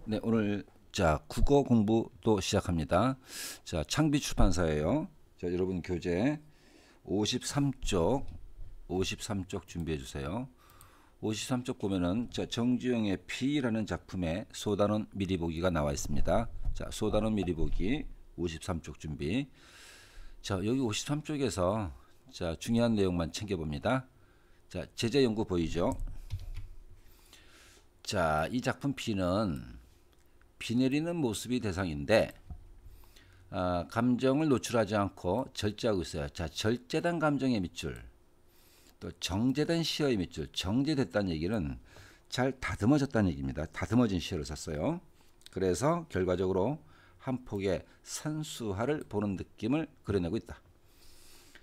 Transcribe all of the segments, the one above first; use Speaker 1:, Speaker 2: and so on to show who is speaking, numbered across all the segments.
Speaker 1: 네, 오늘 자 국어 공부 또 시작합니다. 자, 창비 출판사예요. 자, 여러분 교재 53쪽 53쪽 준비해 주세요. 53쪽 보면은 자, 정주영의 피라는 작품에 소단원 미리 보기가 나와 있습니다. 자, 소단원 미리 보기 53쪽 준비. 자, 여기 53쪽에서 자, 중요한 내용만 챙겨 봅니다. 자, 제재 연구 보이죠? 자, 이 작품 피는 비 내리는 모습이 대상인데 감정을 노출하지 않고 절제하고 있어요. 자, 절제된 감정의 밑줄, 또 정제된 시어의 밑줄. 정제됐다는 얘기는 잘 다듬어졌다는 얘기입니다. 다듬어진 시어를 썼어요. 그래서 결과적으로 한 폭의 산수화를 보는 느낌을 그려내고 있다.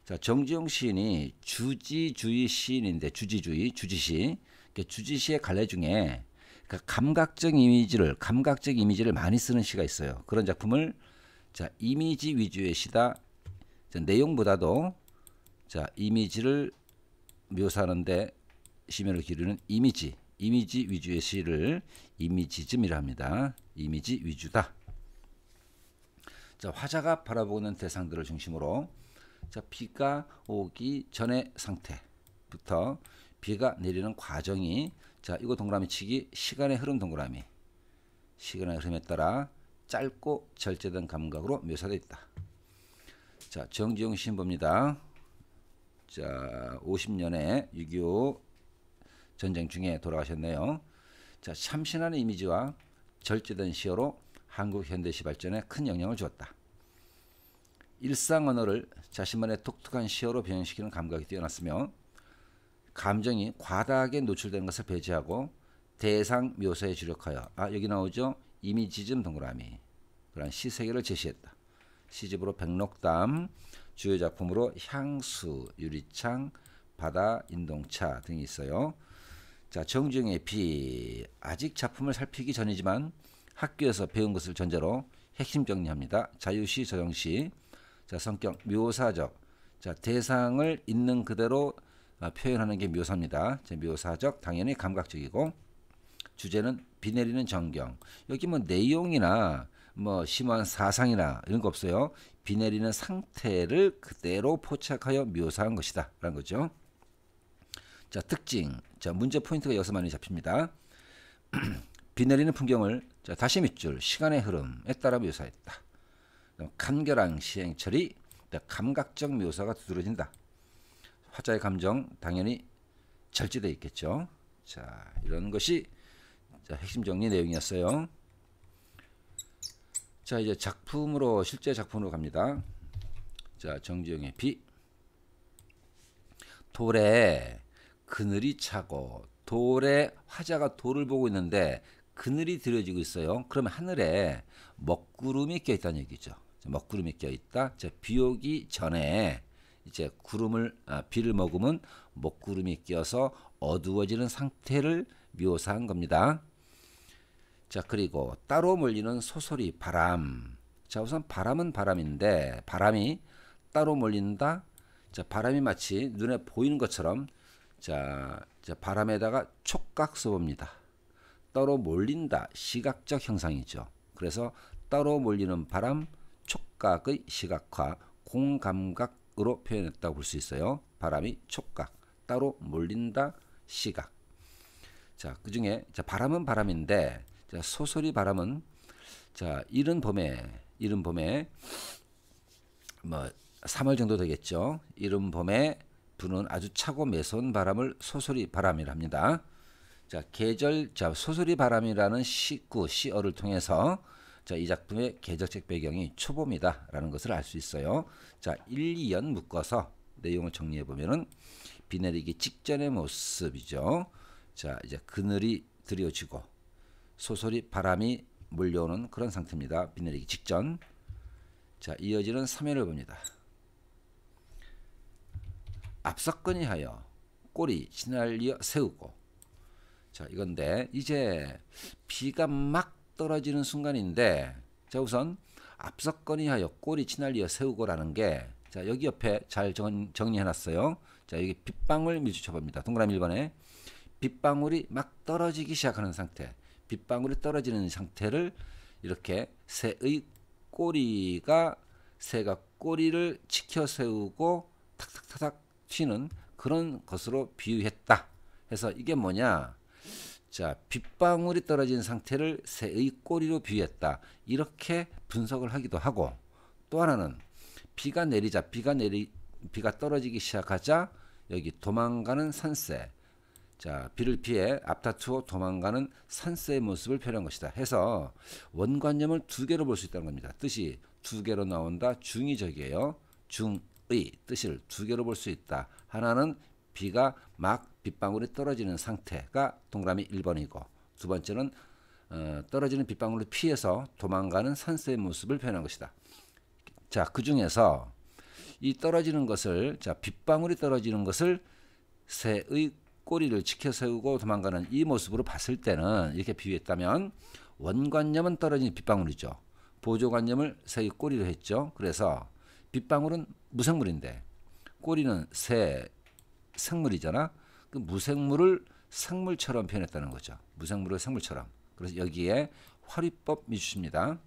Speaker 1: 자, 정주영 시인이 주지주의 시인인데, 주지시. 주지시의 갈래 중에 감각적 이미지를 많이 쓰는 시가 있어요. 그런 작품을 자, 이미지 위주의 시다. 자, 내용보다도 자, 이미지를 묘사하는데 심혈을 기르는 이미지 위주의 시를 이미지즘이라 합니다. 이미지 위주다. 자, 화자가 바라보고 있는 대상들을 중심으로 자, 비가 오기 전의 상태부터 비가 내리는 과정이 자, 이거 동그라미 치기 시간의 흐름 동그라미. 시간의 흐름에 따라 짧고 절제된 감각으로 묘사되어 있다. 자, 정지용 시인 봅니다. 자, 50년에 6.25 전쟁 중에 돌아가셨네요. 자, 참신한 이미지와 절제된 시어로 한국 현대시 발전에 큰 영향을 주었다. 일상 언어를 자신만의 독특한 시어로 변형시키는 감각이 뛰어났으며 감정이 과다하게 노출되는 것을 배제하고 대상 묘사에 주력하여 여기 나오죠. 이미지즘 동그라미. 그런 시세계를 제시했다. 시집으로 백록담, 주요 작품으로 향수, 유리창, 바다, 인동차 등이 있어요. 자, 정주영의 비. 아직 작품을 살피기 전이지만 학교에서 배운 것을 전제로 핵심 정리합니다. 자유시, 저정시. 자, 성격 묘사적. 자, 대상을 있는 그대로 표현하는 게 묘사입니다. 자, 묘사적, 당연히 감각적이고, 주제는 비 내리는 전경. 여기 뭐 내용이나 뭐 심오한 사상이나 이런 거 없어요. 비 내리는 상태를 그대로 포착하여 묘사한 것이다 라는 거죠. 자, 특징. 자, 문제 포인트가 여기서 많이 잡힙니다. 비 내리는 풍경을 자, 다시 밑줄 시간의 흐름에 따라 묘사했다. 간결한 시행 처리, 감각적 묘사가 두드러진다. 화자의 감정 당연히 절제되어 있겠죠. 자, 이런 것이 자, 핵심 정리 내용이었어요. 자, 이제 실제 작품으로 갑니다. 자, 정주영의 비. 돌에 그늘이 차고, 돌에 화자가 돌을 보고 있는데 그늘이 들여지고 있어요. 그러면 하늘에 먹구름이 껴있다는 얘기죠. 먹구름이 껴있다. 자, 비 오기 전에 이제 비를 머금은 먹구름이 껴서 어두워지는 상태를 묘사한 겁니다. 자, 그리고 따로 몰리는 소소리 바람. 자, 우선 바람은 바람인데 바람이 따로 몰린다. 자, 바람이 마치 눈에 보이는 것처럼 자, 바람에다가 촉각 써봅니다. 따로 몰린다. 시각적 형상이죠. 그래서 따로 몰리는 바람, 촉각의 시각화, 공감각으로 표현했다고 볼 수 있어요. 바람이 촉각, 따로 몰린다, 시각. 자, 그 중에 바람은 바람인데 자, 소소리 바람은 자, 이른 봄에 뭐 3월 정도 되겠죠. 이른 봄에 부는 아주 차고 매서운 바람을 소소리 바람이라 합니다. 자, 소소리 바람이라는 시어를 통해서 자, 이 작품의 계절적 배경이 초봄이다라는 것을 알 수 있어요. 자, 1, 2연 묶어서 내용을 정리해 보면은 비 내리기 직전의 모습이죠. 자, 이제 그늘이 드리워지고 소소리 바람이 몰려오는 그런 상태입니다. 비 내리기 직전. 자, 이어지는 3회를 봅니다. 앞서거니 하여 꼬리 지날려 세우고. 자, 이건데 이제 비가 막 떨어지는 순간인데 자, 우선 앞서거니 하여 꼬리 지날려 세우고라는 게 자, 여기 옆에 잘 정리해 놨어요. 자, 여기 빗방울 밀주쳐 봅니다. 동그라미 1번에 빗방울이 막 떨어지기 시작하는 상태. 빗방울이 떨어지는 상태를 이렇게 새의 꼬리가 새가 꼬리를 치켜 세우고 탁탁탁탁 튀는 그런 것으로 비유했다. 해서 이게 뭐냐? 자, 빗방울이 떨어진 상태를 새의 꼬리로 비유했다. 이렇게 분석을 하기도 하고, 또 하나는 비가 내리자 비가 떨어지기 시작하자 여기 도망가는 산새. 자, 비를 피해 앞다투어 도망가는 산새의 모습을 표현한 것이다. 해서 원관념을 두 개로 볼 수 있다는 겁니다. 뜻이 두 개로 나온다. 중의적이에요. 중의 뜻을 두 개로 볼 수 있다. 하나는 비가 막 빗방울이 떨어지는 상태가 동그라미 1번이고, 두 번째는 떨어지는 빗방울을 피해서 도망가는 산새의 모습을 표현한 것이다. 자, 그 중에서 이 떨어지는 것을, 자, 빗방울이 떨어지는 것을 새의 꼬리를 치켜 세우고 도망가는 이 모습으로 봤을 때는 이렇게 비유했다면, 원관념은 떨어진 빗방울이죠. 보조관념을 새의 꼬리로 했죠. 그래서 빗방울은 무생물인데 꼬리는 새 생물이잖아. 그 무생물을 생물처럼 표현했다는 거죠. 무생물을 생물처럼. 그래서 여기에 화리법 미주십니다.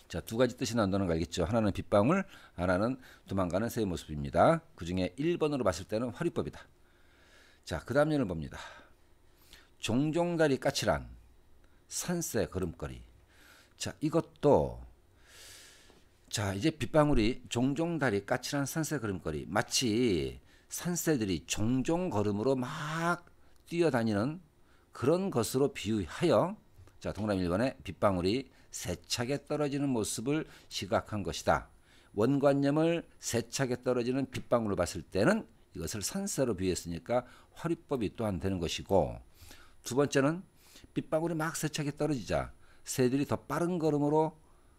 Speaker 1: 자, 두 가지 뜻이 나온다는 거 알겠죠? 하나는 빗방울, 하나는 도망가는 새의 모습입니다. 그 중에 1번으로 봤을 때는 화리법이다. 자, 그 다음 년을 봅니다. 종종다리 까칠한 산새 걸음걸이. 자, 이것도, 자, 이제 빗방울이 종종다리 까칠한 산새 걸음걸이. 마치 산새들이 종종 걸음으로 막 뛰어다니는 그런 것으로 비유하여, 자, 동그라미 1번에 빗방울이 세차게 떨어지는 모습을 시각한 것이다. 원관념을 세차게 떨어지는 빗방울로 봤을 때는 이것을 산새로 비유했으니까 화리법이 또한 되는 것이고, 두 번째는 빗방울이 막 세차게 떨어지자 새들이 더 빠른 걸음으로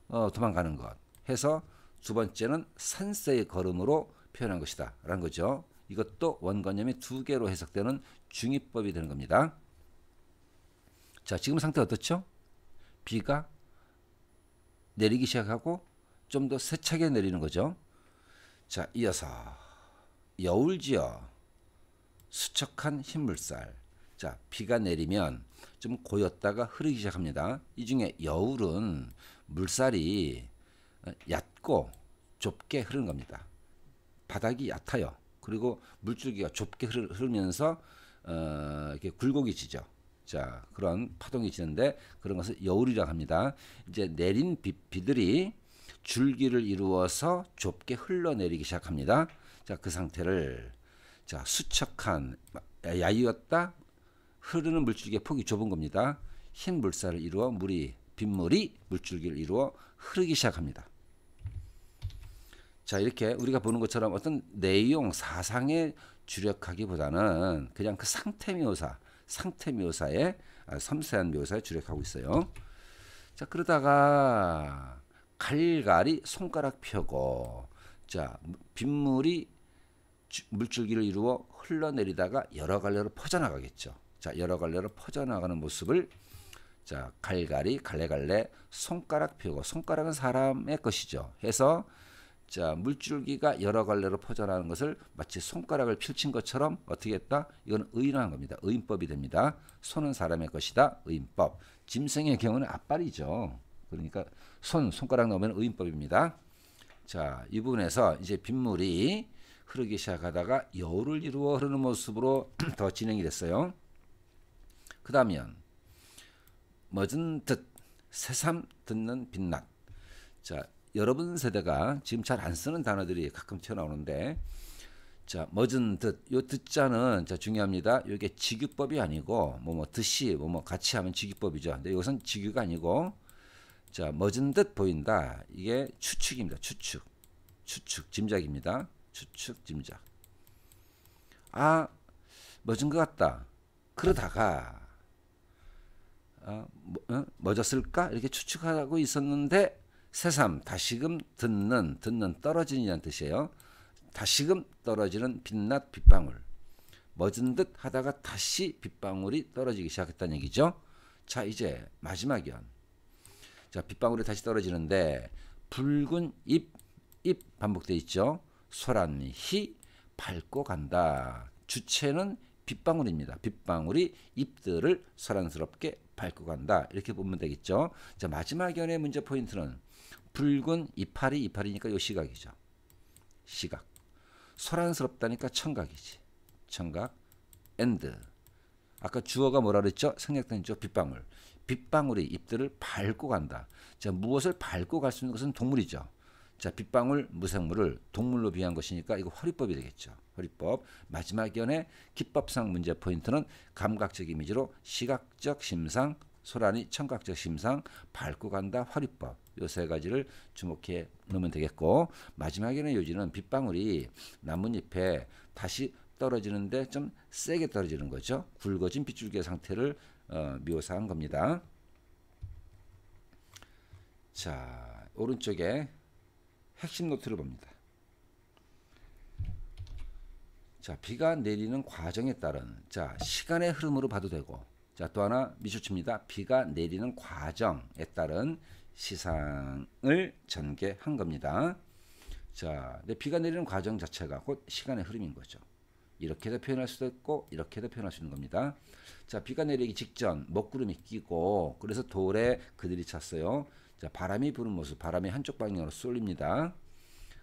Speaker 1: 도망가는 것 해서 두 번째는 산새의 걸음으로 표현한 것이다 라는 거죠. 이것도 원관념이 두 개로 해석되는 중의법이 되는 겁니다. 자, 지금 상태 어떻죠? 비가 내리기 시작하고 좀 더 세차게 내리는 거죠. 자, 이어서 여울지어 수척한 흰물살. 자, 비가 내리면 좀 고였다가 흐르기 시작합니다. 이 중에 여울은 물살이 얕고 좁게 흐르는 겁니다. 바닥이 얕아요. 그리고 물줄기가 좁게 흐르면서 이렇게 굴곡이 지죠. 자, 그런 파동이 지는데 그런 것을 여울이라고 합니다. 이제 내린 비들이 줄기를 이루어서 좁게 흘러내리기 시작합니다. 자, 그 상태를, 자, 수척한, 야이었다 흐르는 물줄기의 폭이 좁은 겁니다. 흰 물살을 이루어 빗물이 물줄기를 이루어 흐르기 시작합니다. 자, 이렇게 우리가 보는 것처럼 어떤 내용 사상에 주력하기보다는 그냥 그 상태 묘사에 섬세한 묘사에 주력하고 있어요. 자, 그러다가 갈갈이 손가락 펴고, 자, 빗물이 물줄기를 이루어 흘러내리다가 여러 갈래로 퍼져나가겠죠. 자, 여러 갈래로 퍼져나가는 모습을, 자, 갈갈이 갈래갈래 손가락 펴고, 손가락은 사람의 것이죠. 해서, 자, 물줄기가 여러 갈래로 퍼져나가는 것을 마치 손가락을 펼친 것처럼 어떻게 했다? 이건 의인한 겁니다. 의인법이 됩니다. 손은 사람의 것이다. 의인법. 짐승의 경우는 앞발이죠. 그러니까 손가락 넣으면 의인법입니다. 자, 이 부분에서 이제 빗물이 흐르기 시작하다가 여울을 이루어 흐르는 모습으로 더 진행이 됐어요. 그 다음엔 멎은 듯 새삼 듣는 빛낮. 자, 여러분 세대가 지금 잘 안 쓰는 단어들이 가끔 튀어나오는데, 자, 멎은 듯, 요 듣자는 자 중요합니다. 이게 직유법이 아니고 듯이 같이 하면 직유법이죠. 근데 이것은 직유가 아니고, 자, 멎은 듯 보인다. 이게 추측입니다. 추측 짐작입니다. 추측 짐작. 아, 멎은 것 같다. 그러다가 멎었을까? 이렇게 추측하고 있었는데 새삼 다시금 듣는 떨어지는 뜻이에요. 다시금 떨어지는 빛낮 빗방울. 멎은 듯 하다가 다시 빗방울이 떨어지기 시작했다는 얘기죠. 자, 이제 마지막 연. 자, 빗방울이 다시 떨어지는데 붉은 잎 반복되어 있죠. 소란히 밟고 간다. 주체는 빗방울입니다. 빗방울이 잎들을 소란스럽게 밟고 간다. 이렇게 보면 되겠죠. 자, 마지막 연의 문제 포인트는 붉은 이파리니까 요 시각이죠. 시각. 소란스럽다니까 청각이지. 청각. and. 아까 주어가 뭐라 그랬죠? 생략된죠. 빗방울. 빗방울이 잎들을 밟고 간다. 자, 무엇을 밟고 갈 수 있는 것은 동물이죠. 자, 빗방울 무생물을 동물로 비한 것이니까 이거 허리법이 되겠죠. 허리법. 마지막 연의 기법상 문제 포인트는 감각적 이미지로 시각적 심상, 소란이 청각적 심상, 밟고 간다, 허리법. 요 세 가지를 주목해 놓으면 되겠고, 마지막에는 요지는 빗방울이 나뭇잎에 다시 떨어지는데 좀 세게 떨어지는 거죠. 굵어진 빗줄기의 상태를 묘사한 겁니다. 자, 오른쪽에 핵심 노트를 봅니다. 자, 비가 내리는 과정에 따른, 자, 시간의 흐름으로 봐도 되고, 자, 또 하나 미주치입니다. 비가 내리는 과정에 따른 시상을 전개한 겁니다. 자, 근데 비가 내리는 과정 자체가 곧 시간의 흐름인 거죠. 이렇게도 표현할 수도 있고 이렇게도 표현할 수 있는 겁니다. 자, 비가 내리기 직전 먹구름이 끼고 그래서 돌에 그들이 찼어요. 자, 바람이 부는 모습, 바람이 한쪽 방향으로 쏠립니다.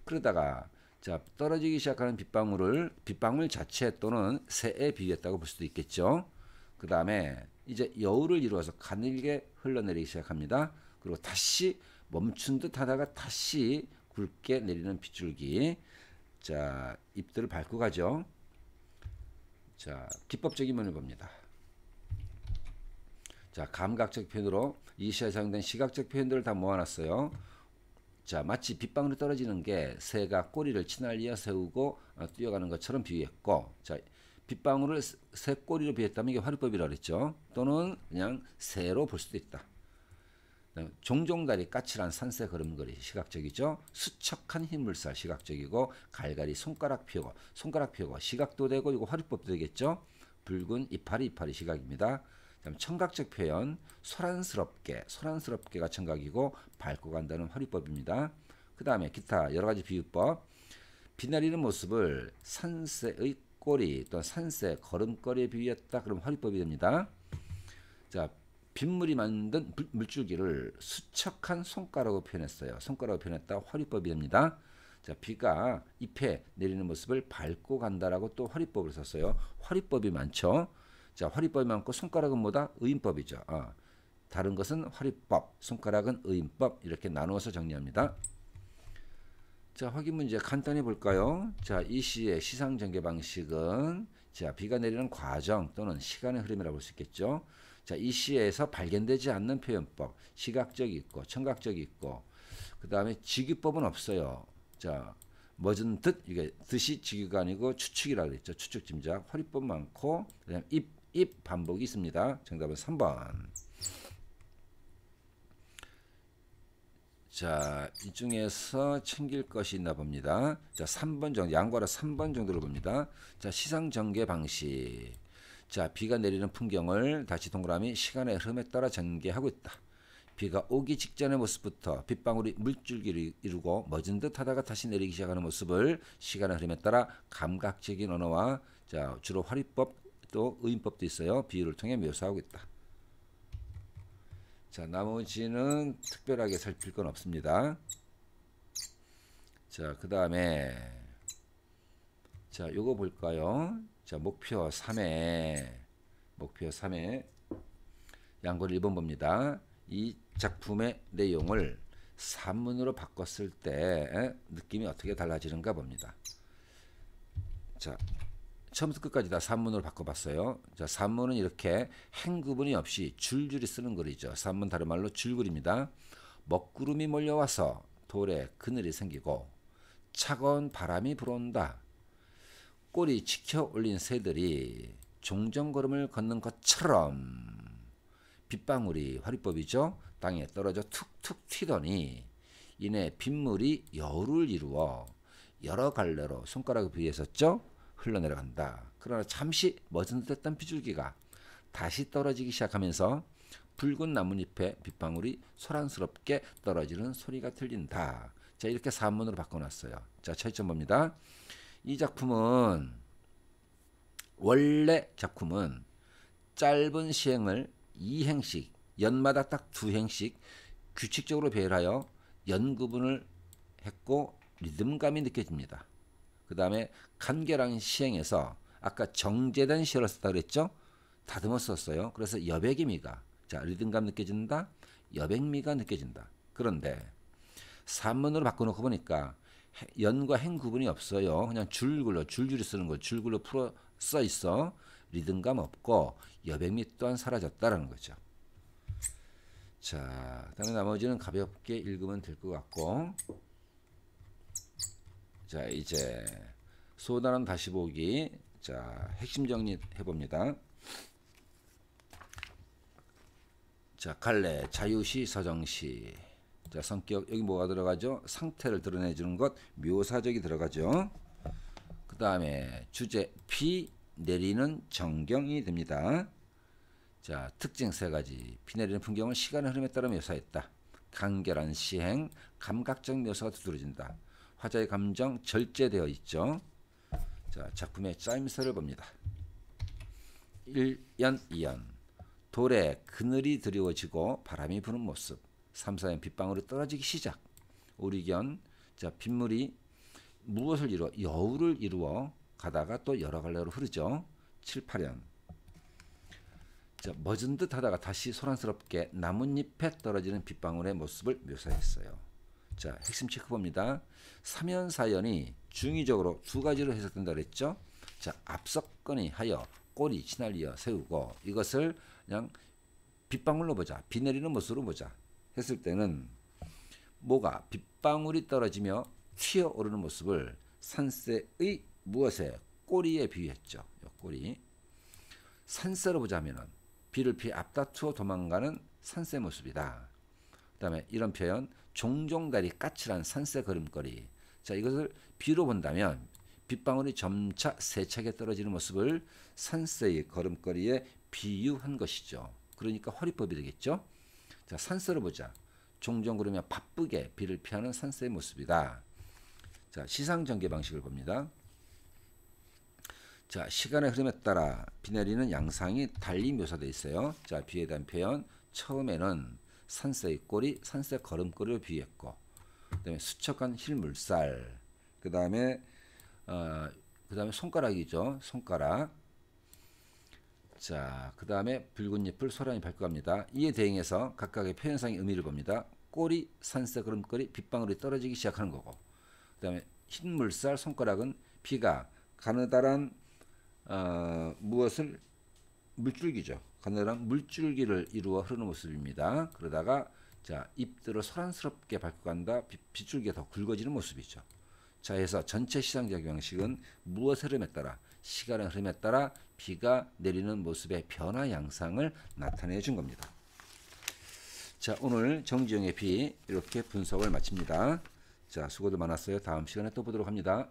Speaker 1: 그러다가 자, 떨어지기 시작하는 빗방울 자체 또는 새에 비유했다고 볼 수도 있겠죠. 그 다음에 이제 여울을 이루어서 가늘게 흘러내리기 시작합니다. 그리고 다시 멈춘 듯 하다가 다시 굵게 내리는 빗줄기. 자, 잎들을 밟고 가죠. 자, 기법적인 면을 봅니다. 자, 감각적 표현으로 이 시에 사용된 시각적 표현들을 다 모아놨어요. 자, 마치 빗방울이 떨어지는 게 새가 꼬리를 치날리어 세우고 뛰어가는 것처럼 비유했고, 자, 빗방울을 새 꼬리로 비유했다면 이게 화류법이라고 그랬죠. 또는 그냥 새로 볼 수도 있다. 종종다리 까칠한 산새 걸음걸이 시각적이죠. 수척한 흰물살 시각적이고, 갈갈이 손가락 펴고 시각도 되고 이거 화류법도 되겠죠. 붉은 이파리 시각입니다. 청각적 표현 소란스럽게가 청각이고 밟고 간다는 화류법입니다. 그 다음에 기타 여러가지 비유법. 비 내리는 모습을 산새의 꼬리 또는 산새 걸음걸이에 비유했다. 그럼 화류법이 됩니다. 자, 빗물이 만든 물줄기를 수척한 손가락으로 표현했어요. 손가락으로 표현했다. 화류법이 됩니다. 자, 비가 잎에 내리는 모습을 밟고 간다라고 또 화류법을 썼어요. 화류법이 많죠. 자, 화류법이 많고 손가락은 뭐다? 의인법이죠. 다른 것은 화류법, 손가락은 의인법 이렇게 나누어서 정리합니다. 자, 확인 문제 간단히 볼까요? 자, 이 시의 시상 전개 방식은 자, 비가 내리는 과정 또는 시간의 흐름이라고 볼 수 있겠죠. 자, 이 시에서 발견되지 않는 표현법, 시각적이 있고 청각적이 있고, 그 다음에 직유법은 없어요. 자, 멎은 듯, 이게 듯이 직유가 아니고 추측이라고 그랬죠. 추측 짐작, 화류법 많고, 그다음 입 반복이 있습니다. 정답은 3번. 자, 이 중에서 챙길 것이 있나 봅니다. 자, 3번 정도, 양과로 3번 정도를 봅니다. 자, 시상 전개 방식. 자, 비가 내리는 풍경을 다시 동그라미 시간의 흐름에 따라 전개하고 있다. 비가 오기 직전의 모습부터 빗방울이 물줄기를 이루고 멎은 듯 하다가 다시 내리기 시작하는 모습을 시간의 흐름에 따라 감각적인 언어와 자, 주로 화류법 또 의인법도 있어요. 비유를 통해 묘사하고 있다. 자, 나머지는 특별하게 살필 건 없습니다. 자, 그 다음에 자, 요거 볼까요? 자, 목표 3회 양걸 1번 봅니다. 이 작품의 내용을 산문으로 바꿨을 때 느낌이 어떻게 달라지는가 봅니다. 자, 처음부터 끝까지 다 산문으로 바꿔봤어요. 자, 산문은 이렇게 행구분이 없이 줄줄이 쓰는 글이죠. 산문 다른 말로 줄글입니다. 먹구름이 몰려와서 돌에 그늘이 생기고 차가운 바람이 불어온다. 꼬리 치켜 올린 새들이 종정걸음을 걷는 것처럼 빗방울이 화류법이죠. 땅에 떨어져 툭툭 튀더니 이내 빗물이 여울을 이루어 여러 갈래로 손가락에 비유했었죠. 흘러내려간다. 그러나 잠시 멎은 듯했던 빗줄기가 다시 떨어지기 시작하면서 붉은 나뭇잎에 빗방울이 소란스럽게 떨어지는 소리가 들린다. 자, 이렇게 산문으로 바꿔놨어요. 자, 차이점 봅니다. 이 작품은 원래 작품은 짧은 시행을 2행씩 연마다 딱 2행씩 규칙적으로 배열하여 연구분을 했고 리듬감이 느껴집니다. 그 다음에 간결한 시행에서 아까 정제된 시어를 썼다 그랬죠? 다듬어 썼어요. 그래서 여백의미가 자 리듬감 느껴진다. 여백미가 느껴진다. 그런데 산문으로 바꿔놓고 보니까 연과 행 구분이 없어요. 그냥 줄글로 줄줄이 쓰는 거 줄글로 풀어 써 있어. 리듬감 없고 여백미 또한 사라졌다라는 거죠. 자, 그다음에 나머지는 가볍게 읽으면 될 것 같고, 자 이제 소단원 다시 보기. 자 핵심 정리 해봅니다. 자 갈래, 자유시, 서정시. 자 성격 여기 뭐가 들어가죠? 상태를 드러내주는 것 묘사적이 들어가죠. 그 다음에 주제 비 내리는 정경이 됩니다. 자 특징 세 가지. 비 내리는 풍경을 시간의 흐름에 따라 묘사했다. 간결한 시행, 감각적 묘사가 두드러진다. 화자의 감정 절제되어 있죠. 자 작품의 짜임새를 봅니다. 1연, 2연. 돌에 그늘이 드리워지고 바람이 부는 모습. 3, 4연 빗방울이 떨어지기 시작. 오리견. 자 빗물이 무엇을 이루어? 여우를 이루어 가다가 또 여러 갈래로 흐르죠. 7, 8연. 자 멎은 듯 하다가 다시 소란스럽게 나뭇잎에 떨어지는 빗방울의 모습을 묘사했어요. 자 핵심 체크 봅니다. 3연, 4연이 중의적으로 두 가지로 해석된다 그랬죠. 자 앞서거니 하여 꼬리 시날리어 세우고 이것을 그냥 빗방울로 보자. 비 내리는 모습으로 보자. 했을 때는 뭐가 빗방울이 떨어지며 튀어오르는 모습을 산새의 무엇에? 꼬리에 비유했죠. 꼬리. 산새로 보자면은 비를 피해 앞다투어 도망가는 산새 모습이다. 그 다음에 이런 표현 종종 다리 까칠한 산새 걸음걸이. 자 이것을 비로 본다면 빗방울이 점차 세차게 떨어지는 모습을 산새의 걸음걸이에 비유한 것이죠. 그러니까 허리법이 되겠죠. 자 산새로 보자. 종종 그러면 바쁘게 비를 피하는 산새의 모습이다. 자 시상 전개 방식을 봅니다. 자 시간의 흐름에 따라 비 내리는 양상이 달리 묘사되어 있어요. 자 비에 대한 표현 처음에는 산새의 꼬리, 산새 걸음걸이로 비유했고 그 다음에 수척한 힐물살 그 다음에 손가락이죠. 손가락. 자, 그 다음에 붉은 잎을 소란이 밟고 갑니다. 이에 대응해서 각각의 표현상의 의미를 봅니다. 꼬리, 산새 걸음걸이, 빗방울이 떨어지기 시작하는 거고 그 다음에 흰 물살, 손가락은 비가 가느다란 무엇을 물줄기죠. 가느다란 물줄기를 이루어 흐르는 모습입니다. 그러다가 자 잎들을 소란스럽게 밟고 간다. 빗줄기가 더 굵어지는 모습이죠. 자 해서 전체 시상적 방식은 무엇의 흐름에 따라 시간의 흐름에 따라 비가 내리는 모습의 변화 양상을 나타내 준 겁니다. 자 오늘 정지용의 비 이렇게 분석을 마칩니다. 자 수고들 많았어요. 다음 시간에 또 보도록 합니다.